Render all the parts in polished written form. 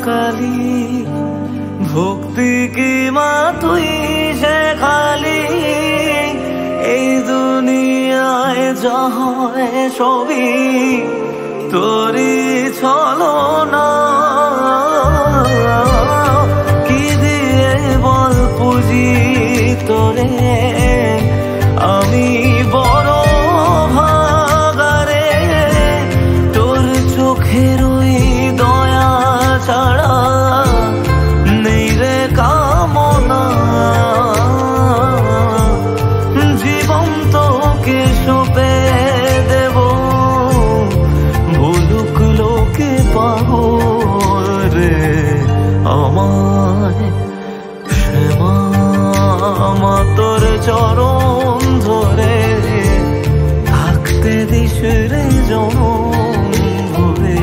কালী, ভক্তি কি মা তুই শেখালি। এই দুনিয়ায় যা হয় সবই তোরই ছলনা। কি দিয়ে বল পুজি তোরে, আমি বড় ভাগারে। তোর চোখের ওই দয়া ছাড়া নেই রে কামনা। জীবন তোকে সঁপে দেব, বলুক লোকে পাগল রে আমায়। শ্যামা মা তোর চরণ ধরে থাকতে দিস রে জনম ভরে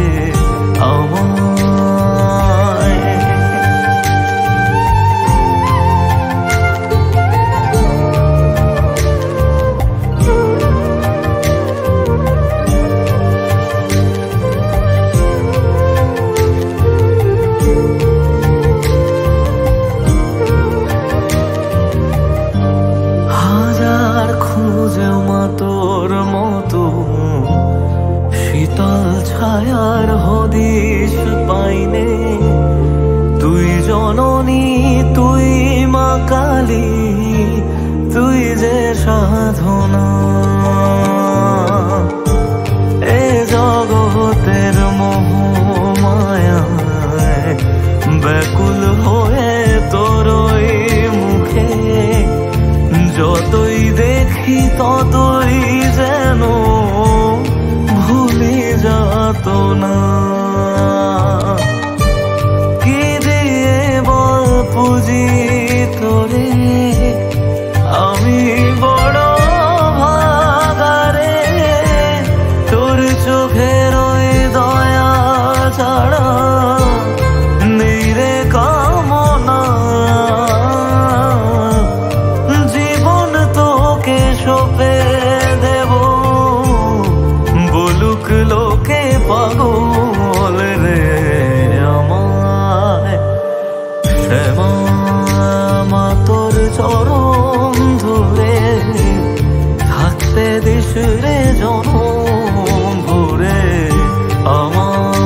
আমায়। হাজার খুঁজে মা তোর মতো শীতল ছায়ার হদিশ পাইনে। তুই জননী তুই মা কালী, তুই যে সাধনা। এ জগতের মোহ মায়ায় ব্যাকুল হয়ে তোরই মুখে যতই দেখি ততই যেন ভুলে যাত না। কি দিয়ে বল পুজি তোরে, আমি বড় ভাগারে। তোর চোখের ওই দয়া ছাড়া নেই রে কামনা। জীবন তোকে সঁপে দেব, বলুক লোকে পাগল রে আমায়। শ্যামা মা তোর চরণ ধরে থাকতে দিস রে জনম ভরে আমায়।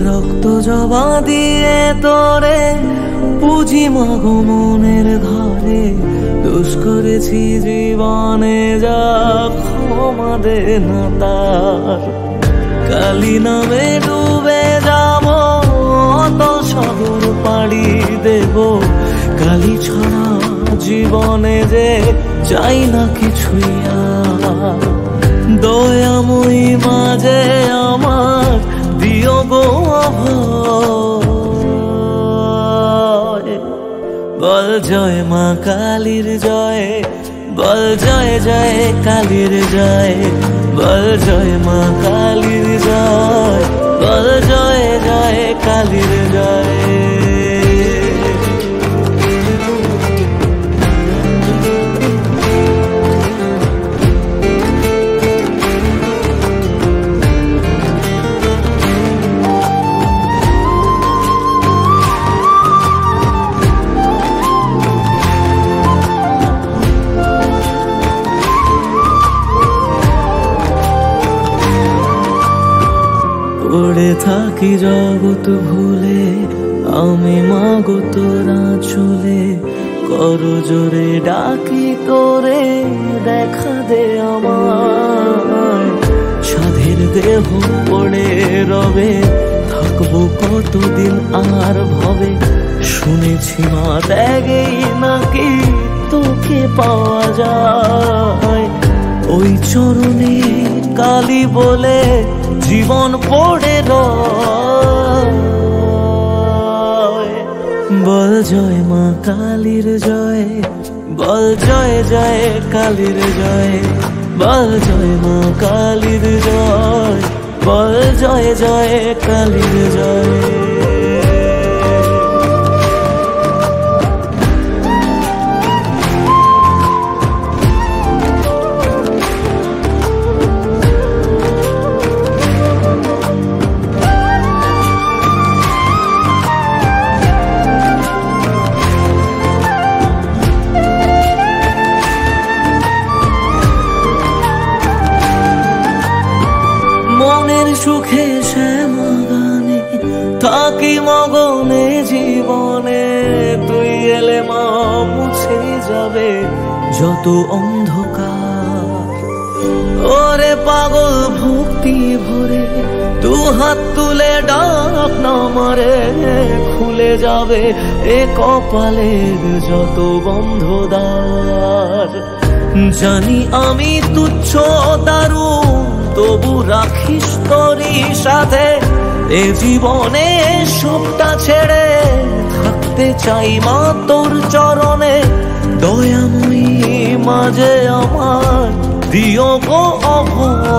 রক্ত জবা দিয়ে তোরে পুজি মাগো মনের ঘরে। দোষ করেছি জীবনে যা ক্ষমা দে না তার। কালী নামে ডুবে যাব অত সাগর পাড়ি দেব। কালী ছাড়া জীবনে যে চাই না কিছুই আর। দয়াময়ী মাঝে আমার দিও গো অভয়। বল জয় মা কালীর জয়, বল জয় জয় কালীর জয়। বল জয় মা কালীর জয়, বল জয় জয় কালীর জয়। পড়ে থাকি জগৎ ভুলে, আমি মাগো তোরা চলে। কর জোরে ডাকি তোরে, দেখা দে আমায়। সাধের দেহ পড়ে রবে, থাকবো কতদিন আর ভবে। শুনেছি মা ত্যাগেই নাকি তোকে পাওয়া যায়। ওই চরণে কালী বলে জীবন পড়ে রয়। বল জয় মা কালীর জয়, বল জয় জয় কালীর জয়, বল জয় মা কালীর জয়, বল জয় জয় কালীর জয়। মনের সুখে শ্যামা গানে থাকি মগনে জীবনে, তুই এলে মা মুছে যাবে যত অন্ধকার। ওরে পাগল ভক্তি ভরে দু হাত তুলে ডাক নামারে, খুলে যাবে এ কপালের যত বন্ধ দ্বার। জানি আমি তুচ্ছ দারুণ, তবু রাখিস তোরই সাথে এ জীবনে সবটা ছেড়ে থাকতে চাই মা তোর চরণে। দয়াময়ী মাঝে আমার দিও গো অভয়।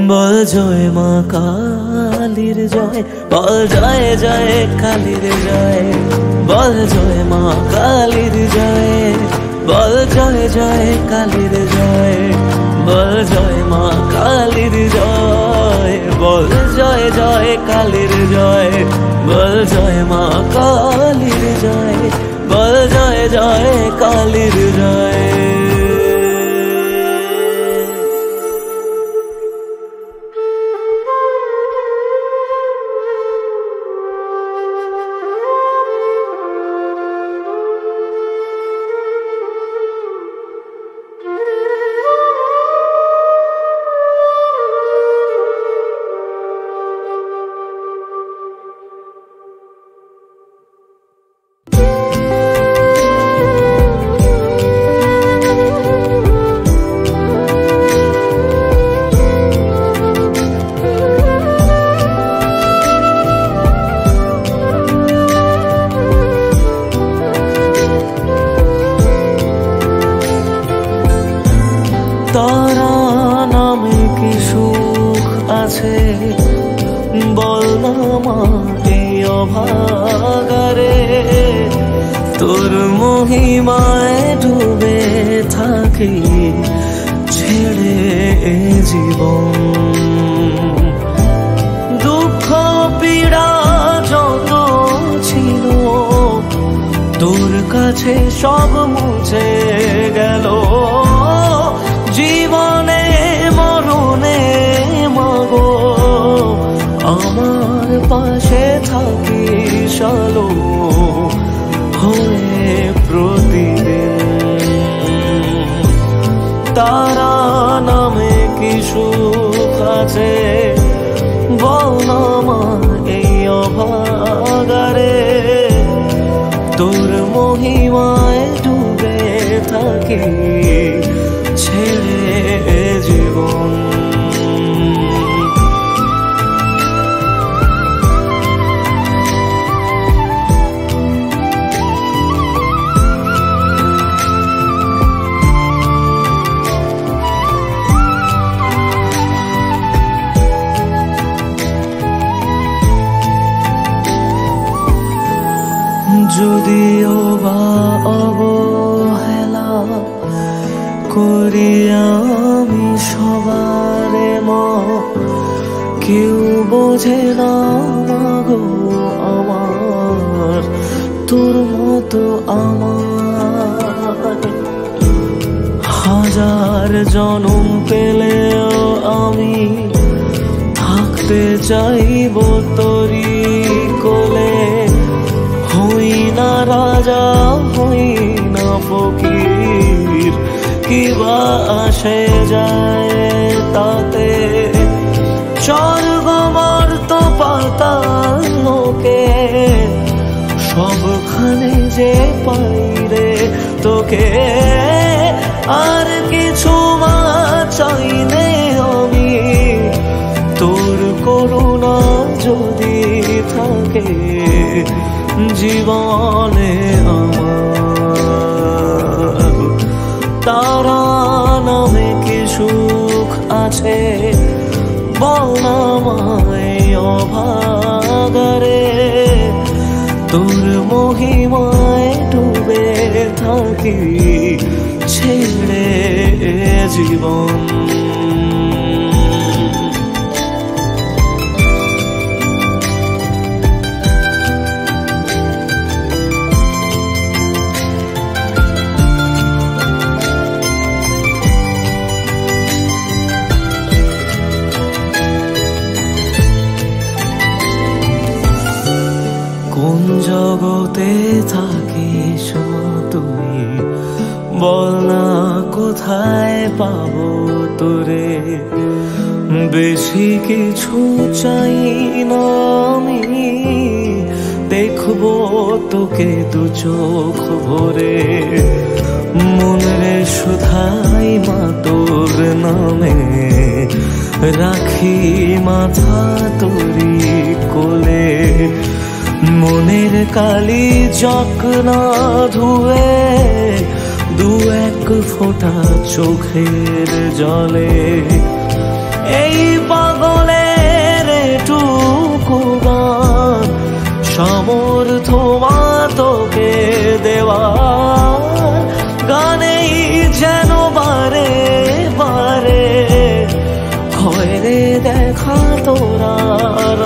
বল জয় মা কালীর জয়, বল জয় জয় কালীর জয়, বল জয় মা কালীর জয়, বল জয় জয় কালীর জয়, বল জয় মা কালীর জয়, বল জয় জয় কালীর জয়, বল জয় মা কালীর জয়, বল জয় জয় কালীর জয়। তারা নামে কি সুখ আছে বল না মা এই অভাগারে, তোর মহিমায় ডুবে থাকি ছেড়ে এ জীবন। দুঃখ পীড়া যত ছিল তোর কাছে সব মুছে গেল, জীবনে মরণে মাগো আমার পাশে থাকিস আলো হয়ে প্রতিদিন। তারা নামে কি সুখ আছে বল না মা এই অভাগারে, তোর মহিমায় ডুবে থাকি ছেড়ে জীবন। যদিও বা অবহেলা করি আমি সবারে মা, কেউ বোঝে না গো আমার তোর মতো আমার। হাজার জনম পেলেও আমি থাকতে চাইব তোরি কোলে, হই না রাজা হই না ফকির, কিবা আসে যায় তাতে। স্বর্গ মর্ত পাতাল লোকে সবখানে যে পাই রে তোকে, আর কিছু মা চাইনে আমি, তোর করুণা যদি থাকে জীবনে আমার। তারা নামে কি সুখ আছে বল না মায় অভাগারে, তোর মহিমায় ডুবে থাকি ছেড়ে জীবন। কোন জগতে থাকিস তুই বল না, কোথায় পাবো তোরে? বেশি কিছু চাই না আমি, দেখবো তোকে দু চোখ ভরে। মনে শুধাই মা তোর নামে, রাখি মাথা তোরি কোলে। মনের কালি জক না ধুয়ে দু এক ফোঁটা চোখের জলে, এই পাগলের টুকু গান সামর্থ্য মা তোকে দেওয়া। গানেই যেন বারে বারে হয় রে দেখা তোরা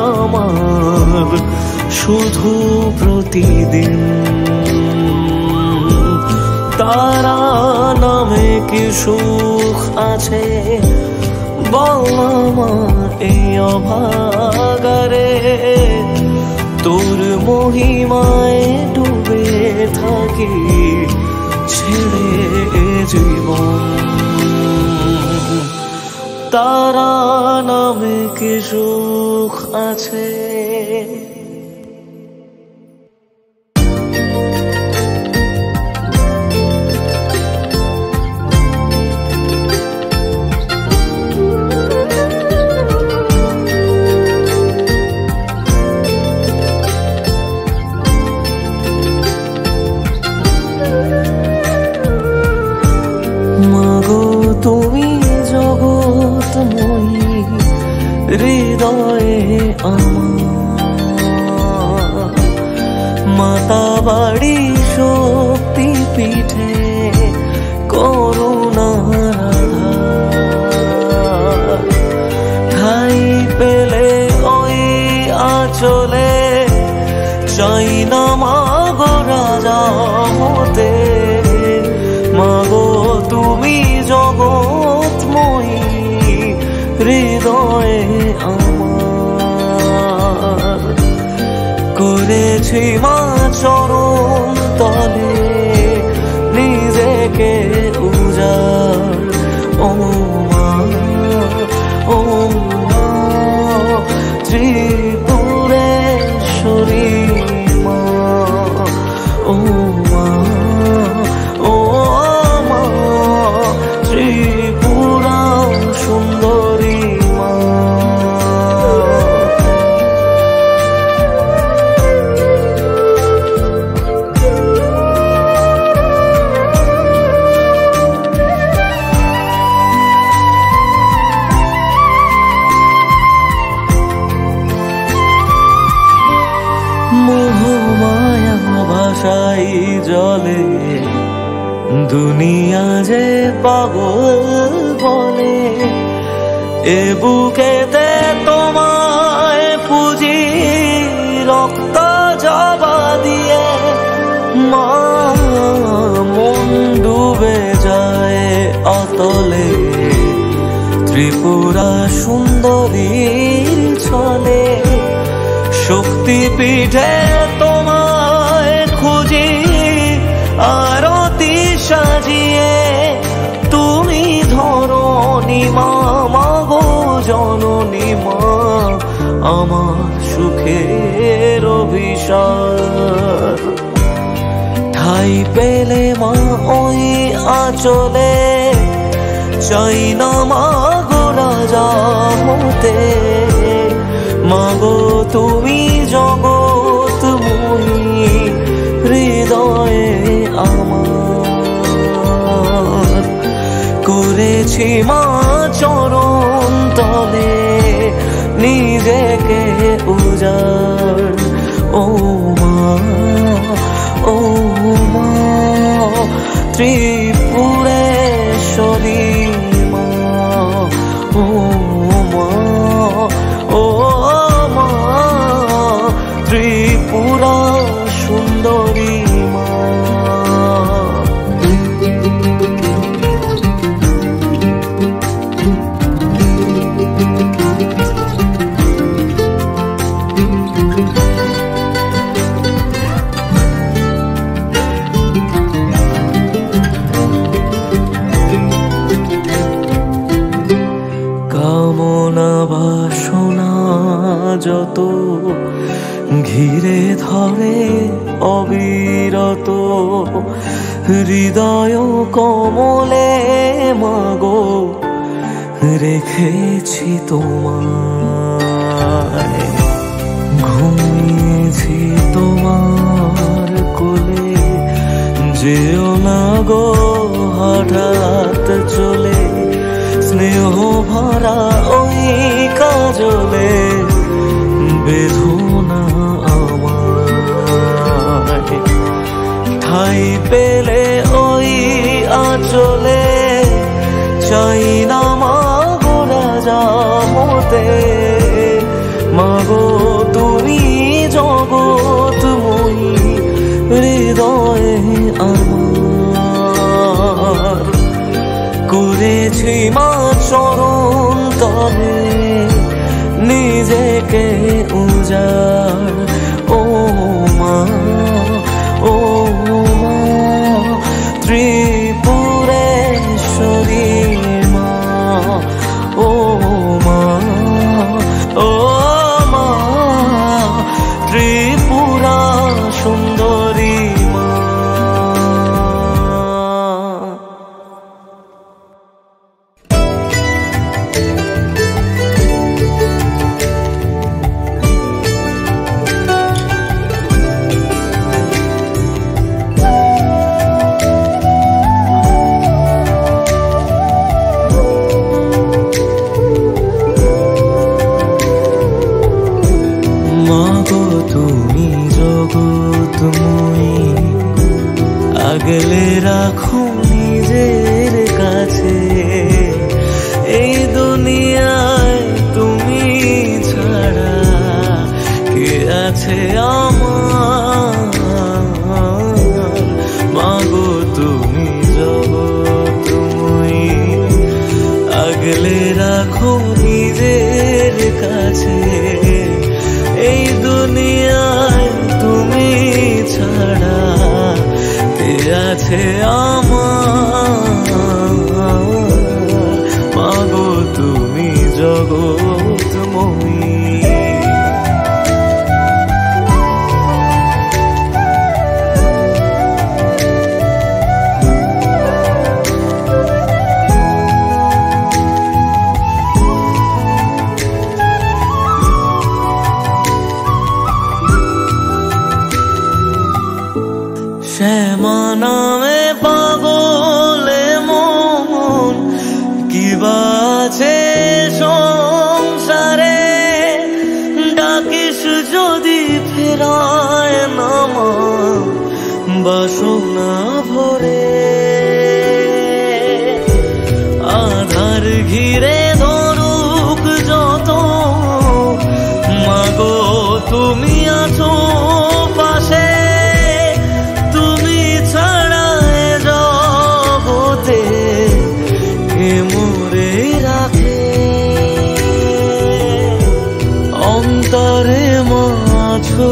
আমার শুধু প্রতিদিন। তারা নামে কি সুখ আছে বল মা এই অভাগারে, তোর মহিমায় ডুবে থাকি ছেড়ে জীবন। তারা নামে কি সুখ আছে। মাগো তুমি জগৎময়ী, হৃদয়ে আমার মাতা বাড়ি শক্তি পীঠে করুণার আধার। ঠাই পেলে ওই আঁচলে চাই না মাগো রাজা হতে। মাগো তুমি জগৎময়ী, হৃদয়ে আমার করেছি মা চরণ তলে নিজেকে উজাড়। ও মা, ও মা ত্রিপুরেশ্বরী মা, ও মা, ও মা ত্রিপুরা সুন্দরী মা। মোহমায়া ভাষাই জলে দুনিয়া যে পাগল বলে। এ বুকেতে তোমায় পুজি রক্ত জবা দিয়ে মা মন ডুবে যায় অতলে। ত্রিপুরা সুন্দরীর ছলে শক্তিপীঠে তোমায় খুঁজি আরতি সাজিয়ে। তুমি ধরণী মা, মাগো জননী মা, আমার সুখের অভিসার। ঠাই পেলে মা ওই আঁচলে চাই না মাগো রাজা হতে, মাগো তুমি জগৎময়ী হৃদয়ে আমার। করেছি মা চরণ তলে নিজেকে উজাড়, ও মা ও মা ত্রিপুরেশ্বরী মা, ও মা ও মা ত্রিপুরা সুন্দরী মা। কামনা বাসনা যত ঘিরে ধরে অবিরত, হৃদয় কমলে মাগো রেখেছি তোমায়। ঘুমিয়েছি তোমার কোলে, যেও না গো হঠাৎ চলে, স্নেহ ভরা ওই কাজলে বেদনা আমার। ঠাই পেলে ওই আঁচলে চাই না মাগো রাজা হতে, মাগো তুমি জগৎময়ী হৃদয়ে আমার। করেছি মা চরণ তলে নিজেকে উজাড়, ও মা ও মা ত্রিপুরেশ্বরী মা, ও মা ও মা ত্রিপুরা সুন্দরী মা। মাগো তুমি জগৎময়ী আগলে রাখো নিজের কাছে, এই দুনিয়ায় তুমি ছাড়া কে আছে আমার। মাগো তুমি জগৎময়ী আগলে রাখো নিজের কাছে, এই দুনিয়ায় তুমি ছাড়া কে আছে আমার। মাগো তুমি জগৎময়ী। শ্যামা নামে পাগলে মন কি বাছে সংসারে, ডাকিস যদি ফেরায় নামা বাসনা ভরে। আধার ঘিরে ধরুক যত, মাগো তুমি আছো পাশে, তুমি ছাড়া জগতে কে মোরে রাখে। অন্তরে মাছো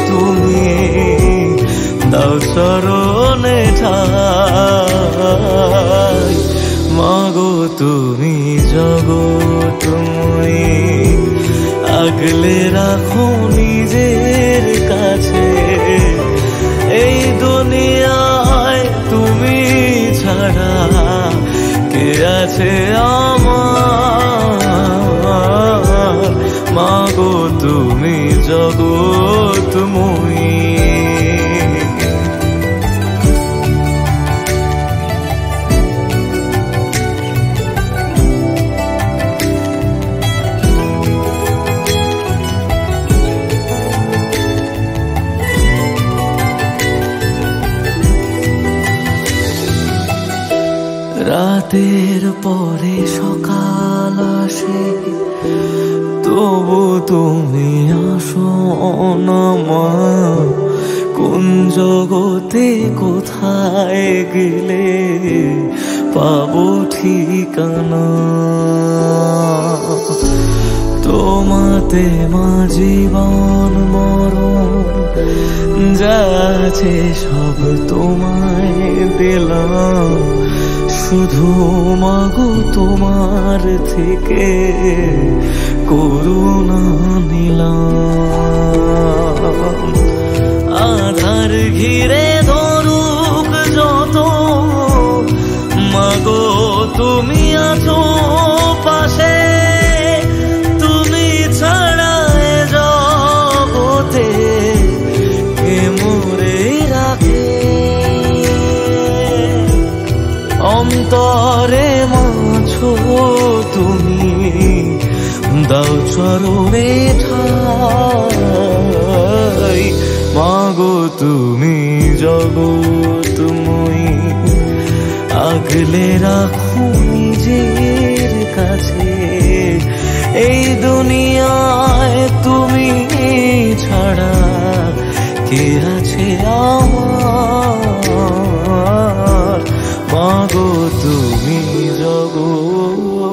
তুমি দাও চরণে ঠাই, মাগো তুমি জগৎময়ী আগলে রাখো নিজের কাছে, এই দুনিয়ায় তুমি ছাড়া কে আছে জগৎময়ী। রাতের পরে সকাল আসে, তবু তুমি আসো না মা। কোন জগতে কোথায় গেলে পাবো ঠিকানা? তোমাতে মা জীবন মরণ যা আছে সব তোমায় দিলাম, শুধু মাগো তোমার থেকে করুণা নিলাম। আধার ঘিরে ধরুক যত, মাগো তুমি আছো পাশে। তুমি ছাড়া এ জগতে কে মোরে রাখে? অন্তরে মাছো তুমি, দাও চরণে ঠাই। মাগো তুমি জগৎময়ী, আগলে রাখো নিজের কাছে। এই দুনিয়ায় তুমি ছাড়া কে আছে আমার? মাগো তুমি জগৎময়ী।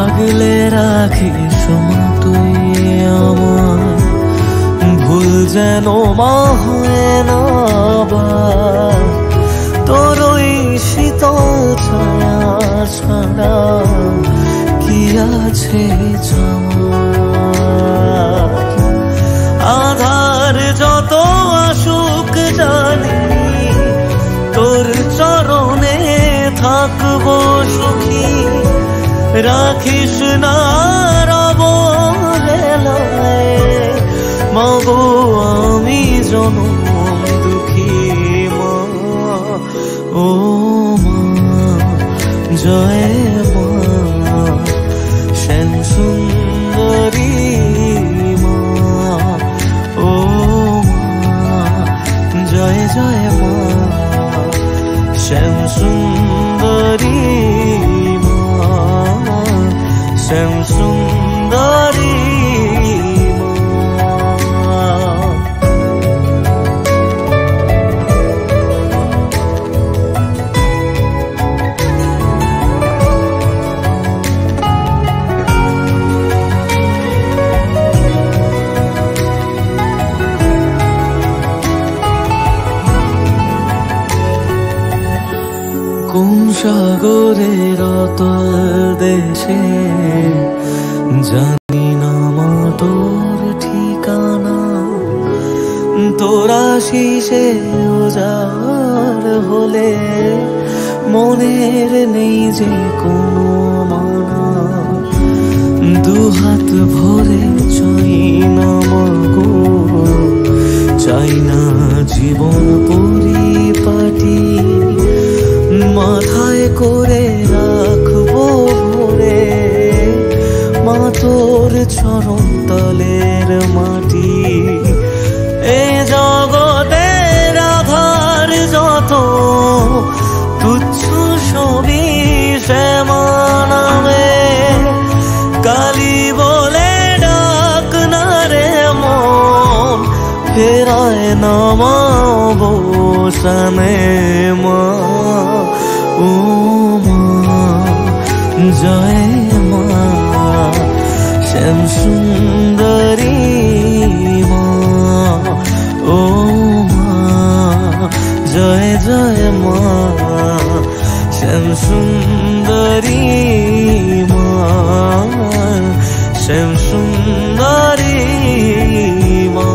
আগলে রাখিস মা তুই আমার, ভুল যেন মা হয় না আবার। তোর ওই শীতল ছায়া ছাড়া কি আছে আমার? আধার যত আসুক জানি, তোর চরণে থাকবো সুখী। রাখিস না অবহেলায় মাগো আমি জনম দুঃখী মা। ও মা জয় মা শ্যাম সুন্দরী মা। ও মা জয় জয় মা শ্যাম সুন্দরী, শ্যাম সুন্দরী কোন সাগরের অতল দেশে, জানি না মা তোর ঠিকানা। তোরা শিশে উজাড় হলে মনের নেই যে কোনো মানা। দুহাত ভরে চাই না মাগো, চাই না জীবন পরিপাটি। মাথায় করে রাখবো ভরে মা তোর চরণ তলের মাটি। এ জগতের আধার যত তুচ্ছ সবই শ্যামা নামে। কালী বলে ডাক না রে মন, ফেরায় না মা বসানে মা। ও মা জয় মা শ্যাম সুন্দরী মা। ও মা জয় শ্যাম সুন্দরী মা, শ্যাম সুন্দরী মা।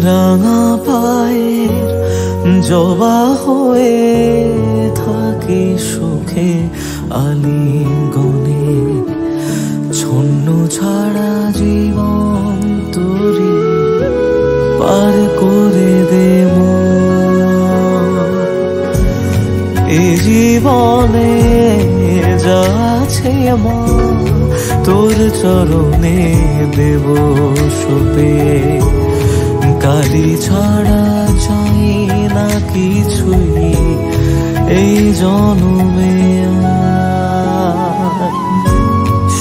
রাঙা পায়ের জবা হয়ে থাকি সুখে আলিঙ্গনে, ছন্ন ছাড়া জীবন তোরি পার করে দেব। এ জীবনে যা আছে মা তোর চরণে দেব সপে, কালি ছাড়া চাই না কিছুই এই জন্মে।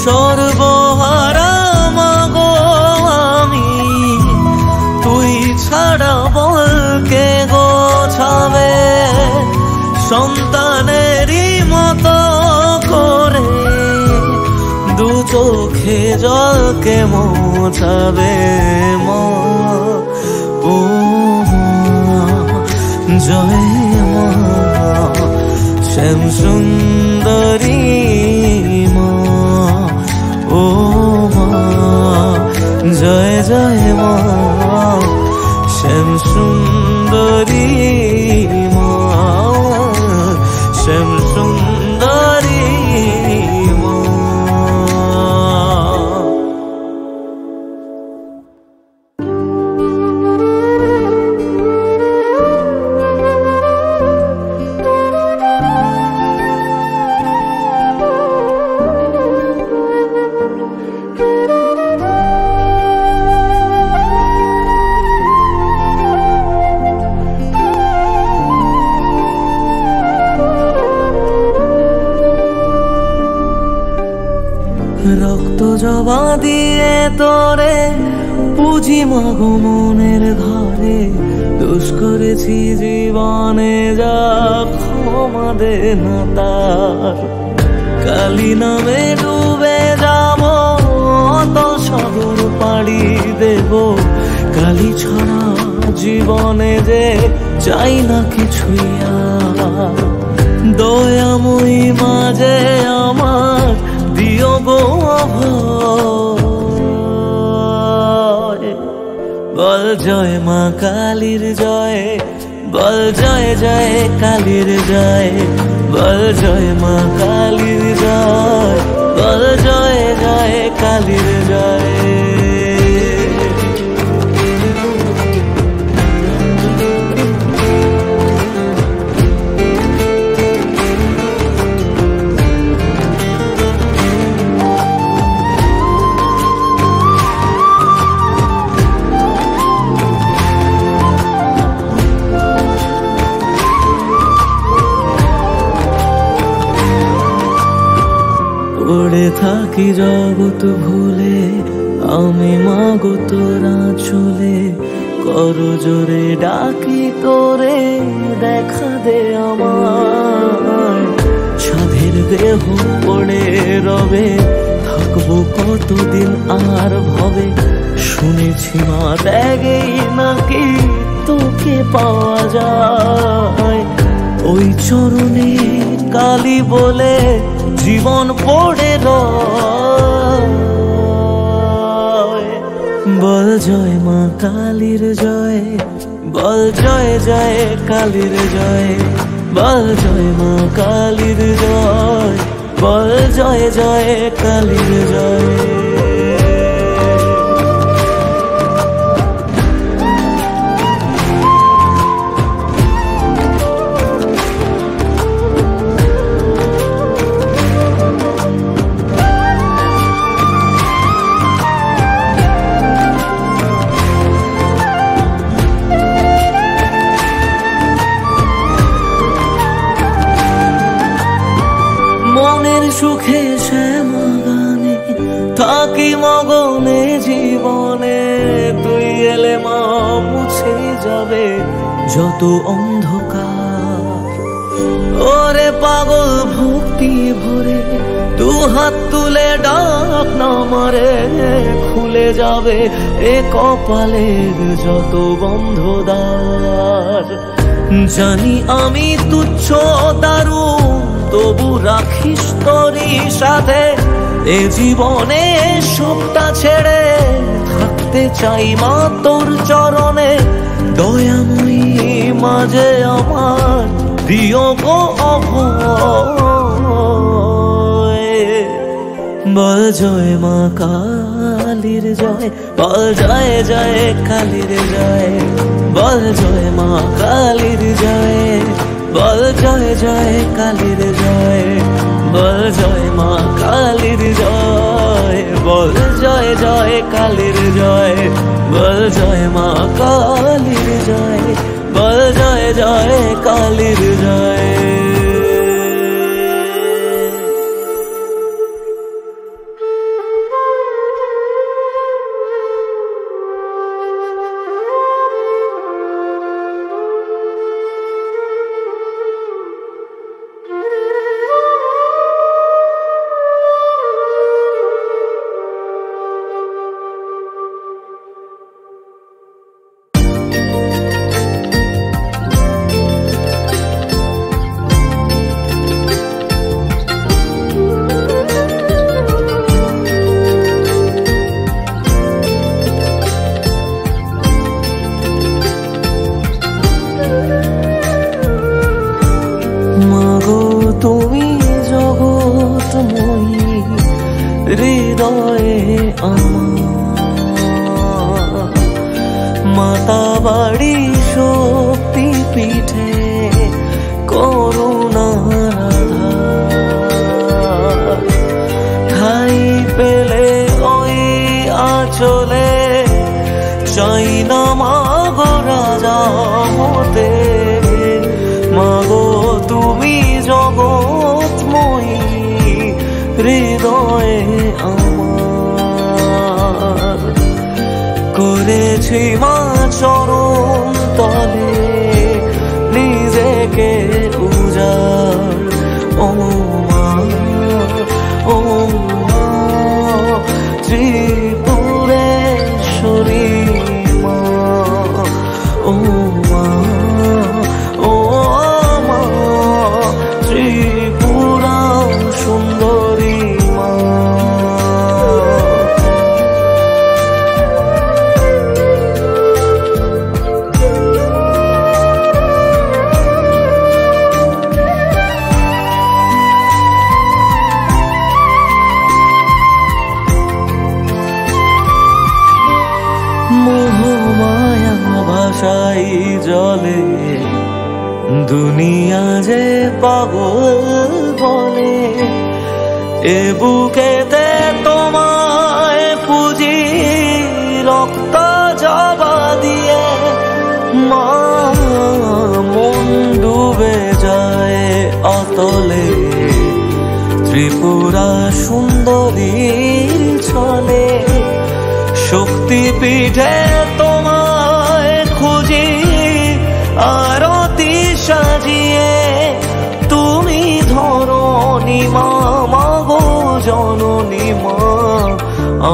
সর্বহারা মাগো আমি, তুই ছাড়া বল কে গোছাবে সন্তানেরই মতো করে, দু চোখে জলকে মোছাবে মা। ও জয় মা শ্যাম সুন্দরী মা, ও মা জয় জয় মা শ্যাম সুন্দরী মা, শ্যাম সুন্দরী মা। রক্ত জবা দিয়ে তোরে পুজি মাগো মনের ঘরে, দোষ করেছি জীবনে যা ক্ষমা দে না তার। কালী নামে ডুবে যাব অতল সাগর পাড়ি দেব, কালী ছাড়া জীবনে যে চাই না কিছুই আর। দয়াময়ী মাঝে আমার দিও গো অভয়, বল জয় মা কালীর জয়, বল জয় জয় কালীর জয়, বল জয় মা কালীর জয়, বল জয় জয় কালীর জয়। পড়ে থাকি জগৎ ভুলে আমি মাগো তোরা চলে, কর জোরে ডাকি তোরে দেখা দে আমার। সাধের দেহ পড়ে রবে থাকবো কতদিন আর ভবে, শুনেছি মা ত্যাগেই নাকি তোকে পাওয়া যায়। ওই চরণে কালী বলে জীবন পড়ে রয়, বল জয় মা কালীর জয়, বল জয় জয় কালীর জয়, বল জয় মা কালীর জয়, বল জয় জয় কালীর জয়। সুখে শ্যামা গানে যাবে যত অন্ধকার। ওরে পাগল ভক্তি ভরে দু হাত তুলে ডাক না মারে, খুলে যাবে এ কপালের যত বন্ধ দ্বার। জানি আমি তুচ্ছ দারুণ, তবু রাখিস তোরই সাথে এ জীবনে সবটা ছেড়ে থাকতে চাই মা তোর চরণে। দয়াময়ী মাঝে আমার দিও গো অভয়। বল জয় মা কালীর জয়, বল জয় জয় কালীর জয়, বল জয় মা কালীর জয়, বল জয় জয় কালীর জয়, বল জয় মা কালীর জয়, বল জয় জয় কালীর জয়, বল জয় মা কালীর জয়, বল জয় জয় কালীর জয়। তুমি জগৎময়ী হৃদয়ে আমার, মাতা বাড়ি শক্তি পীঠে করুণার আধার। ঠাই পেলে ওই আঁচলে চাই না মাগো রাজা হতে। মাগো তুমি জগৎময়ী হৃদয়ে আমার, করেছি মা চরণ তলে নিজেকে উজাড়। ও মা, ও মা ত্রিপুরেশ্বরী মা, ও মা, ও মা ত্রিপুরা সুন্দরী মা। মোহমায়া ভাষাই জলে দুনিয়া যে পাগল বলে। এ বুকেতে তোমায় পুজি রক্ত জবা দিয়ে মা, মন ডুবে যায় অতলে ত্রিপুরা সুন্দরীর ছলে। শক্তি পীঠে তোমায় খুঁজি আরতি সাজিয়ে, তুমি ধরণী মা, মাগো জননী মা,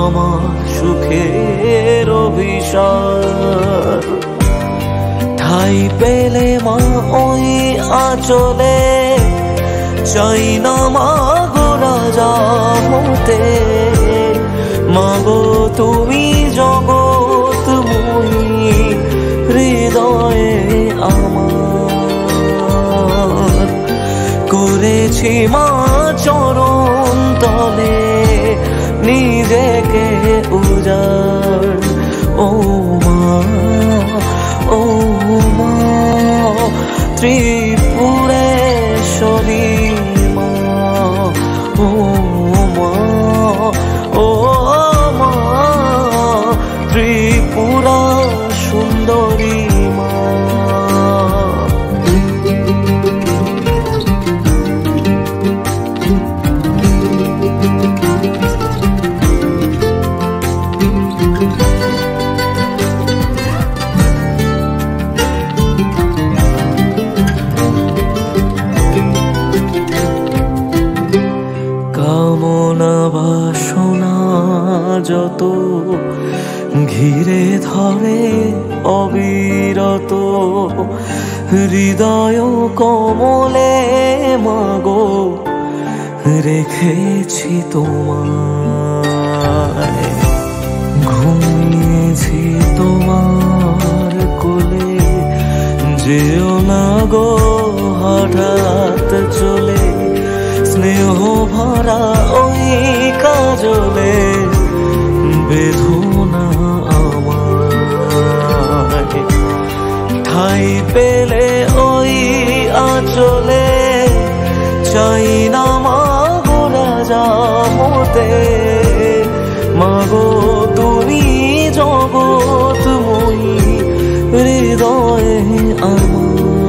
আমার সুখের অভিসার। ঠাই পেলে মা ওই আঁচলে চাই না মাগো রাজা হতে। মাগো তুমি জগৎময়ী হৃদয়ে আমার, করেছি মা চরণ তলে নিজেকে উজাড়। ও মা, ও মা ত্রিপুরেশ্বরী মা, ও মা, ও মা ত্রিপুরা সুন্দরী মা। বাসনা যত ঘিরে ধরে অবিরত হৃদয় কমলে মাগো রেখেছি তোমায়। ঘুমিয়েছি তোমার কোলে, যেও না গো হঠাৎ চলে, স্নেহ ভরা ওই কাজলে বেদনা আমায়। ঠাই পেলে ওই আঁচলে, চাই না মাগো রাজা হতে, মাগো তুমি জগৎময়ী হৃদয়ে আমার।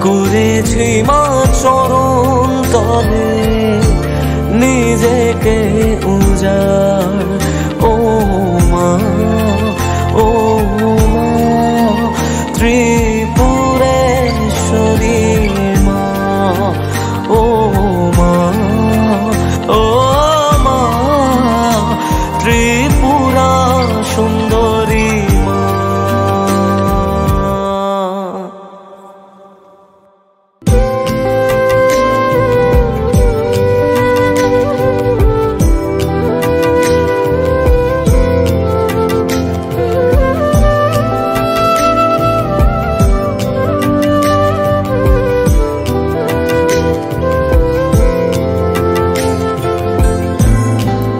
করেছি মা চরণ তলে নিজেকে উজাড়, ও মা ও মা ত্রিপুরেশ্বরী মা, ও মা ও মা ত্রিপুরা সুন্দরী মা।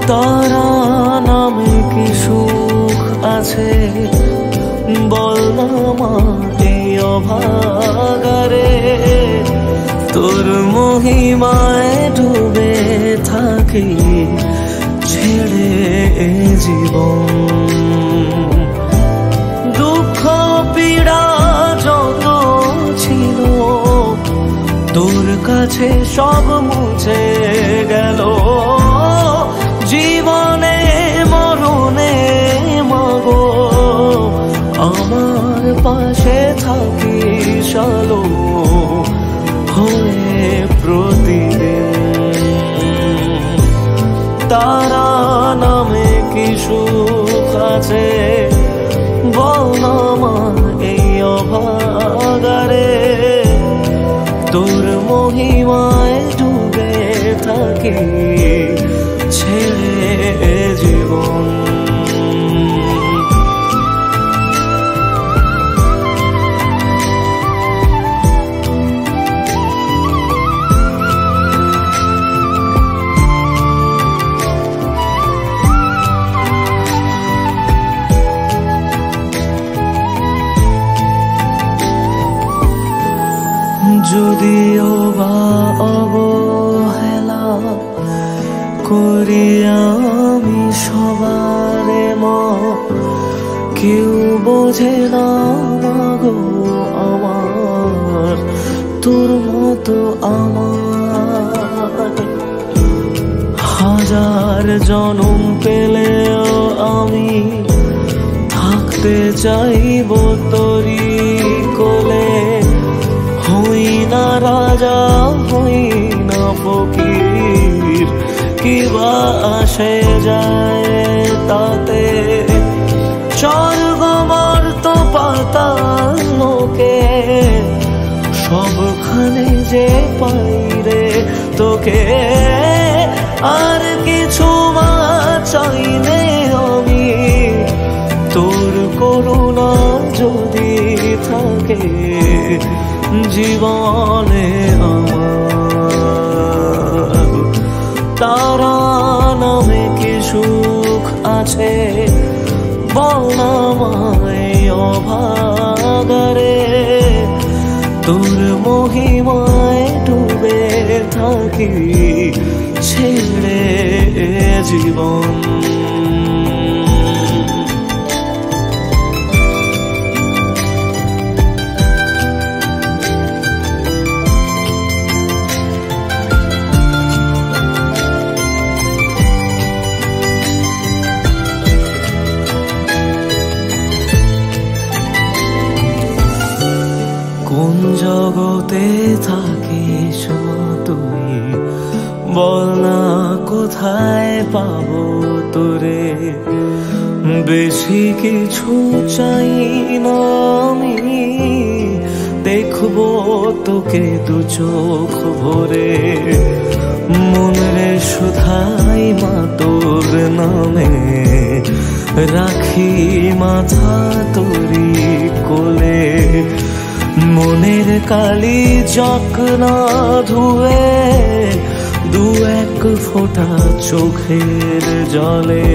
তারা নামে কি সুখ আছে বল না মা এই অভাগারে, তোর মহিমায় ডুবে থাকি ছেড়ে জীবন। দুঃখ পীড়া যত ছিল তোর কাছে সব মুছে গেল, জীবনে মরণে মাগো আমার পাশে থাকিস আলো হয়ে প্রতিদিন। তারা নামে কি সুখ আছে বল না মা এই অভাগারে, তোর মহিমায় ডুবে থাকি ছেড়ে জীবন। যদিও বা অবহেলা করি আমি সবারে মা, কেউ বোঝে না মাগো আমার তোর মতো আমার। হাজার জনম পেলেও আমি থাকতে চাইব তোরি কোলে, হই না রাজা হই না ফকির, কিবা আসে যায় তাতে। স্বর্গ মর্ত পাতাল লোকে সবখানে যে পাই রে তোকে, আর কিছু মা চাইনে আমি তোর করুণা যদি থাকে জীবনে আমার। তারা নামে কি সুখ আছে বল না মায় অভাগারে, তোর মহিমায় ডুবে থাকি ছেড়ে জীবন। কোন জগতে থাকিস মা তুই বল না কোথায় পাবো তোরে, বেশি কিছু চাই না আমি, দেখবো তোকে দু চোখ ভরে, মনরে শুধাই মা তোর নামে, রাখি মাথা তোরি কোলে, মনের কালি জক না ধুয়ে, দু এক ফোঁটা চোখের জলে,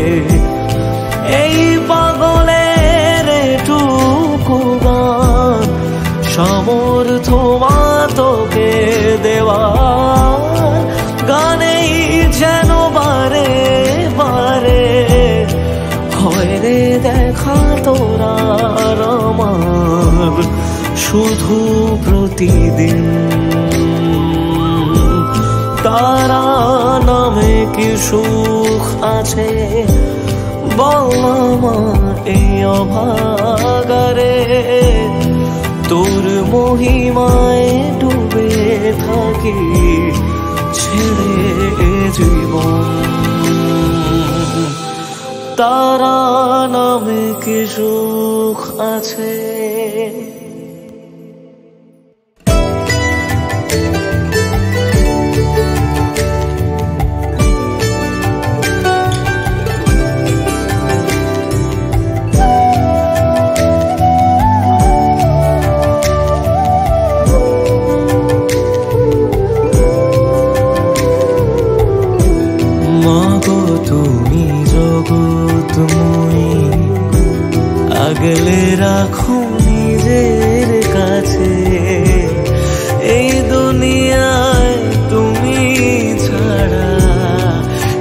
এই পাগলের টুকু গান সমর্থ মা তোকে দেওয়ার, গানেই যেন বারে বারে হয় রে দেখা তোরা আমার শুধু প্রতিদিন। তারা নামে কি সুখ আছে বল মা এই অভাগারে, তোর মহিমায় ডুবে থাকি ছেড়ে জীবন। তারা নামে কি সুখ আছে। তুমি জগৎময়ী, আগলে রাখো নিজের কাছে, এই দুনিয়ায় তুমি ছাড়া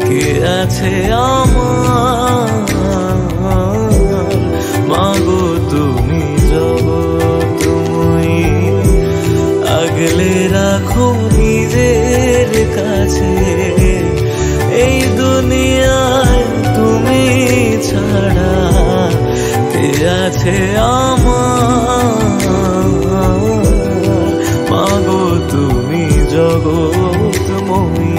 কে আছে আমার, মাগো তুমি জগৎময়ী, আগলে রাখো নিজের কাছে, এই দুনিয়ায় তুমি ছাড়া কে আছে আমার, মাগো তুমি জগৎময়ী।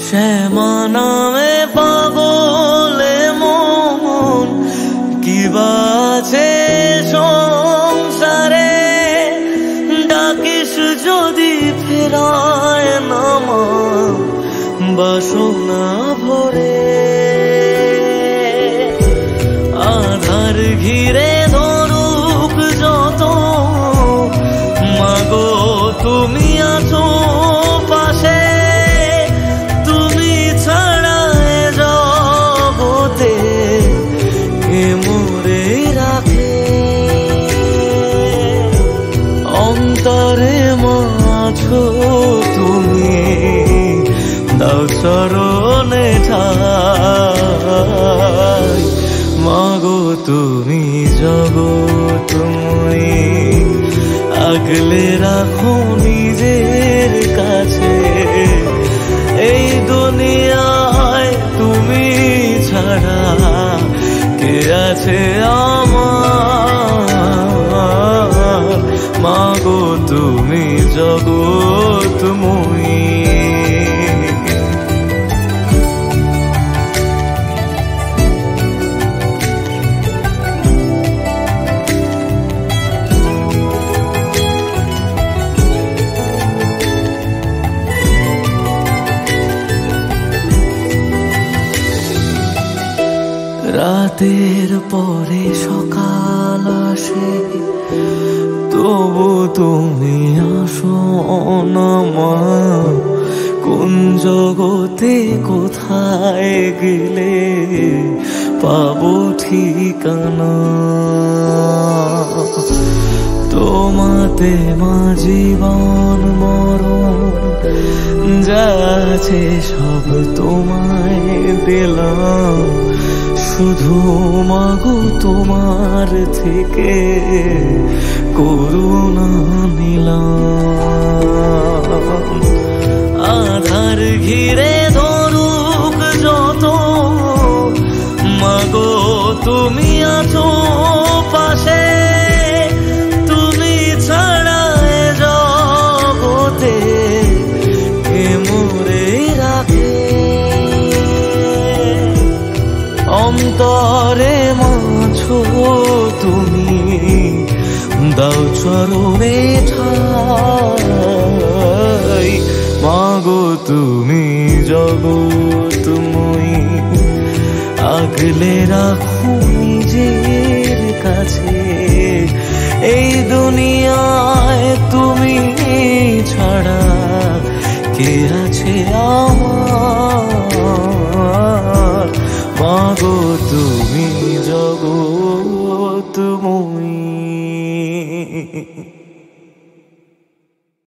শ্যামা নামে পাগলে মন কি বাছে সংসারে, ডাকিস যদি ফেরায় না মা বাসনা ভরে, আধার ঘিরে ধরুক যত, মাগো তুমি আছো পাশে, মোরে রাখে অন্তরে মাঝো তুমি, দাও চরণে ঠাই, মাগো তুমি জগৎময়ী, আগলে রাখো নিজের কাছে, এই দুনিয়ায় তুমি ছাড়া কে আছে আমার, মাগো তুমি জগৎময়ী। রাতের পরে সকাল আসে, তবু তুমি আসো না মা, কোন জগতে কোথায় গেলে পাবো ঠিকানা, তোমাতে মা জীবন মরণ যা আছে সব তোমায় দিলাম, শুধু মাগো তোমার থেকে করুণা নিলাম। চরণে ঠাই। মাগো তুমি জগৎময়ী, আগলে রাখো নিজের কাছে। এই দুনিয়ায় তুমি ছাড়া কে আছে আমার? মাগো তুমি জগৎময়ী।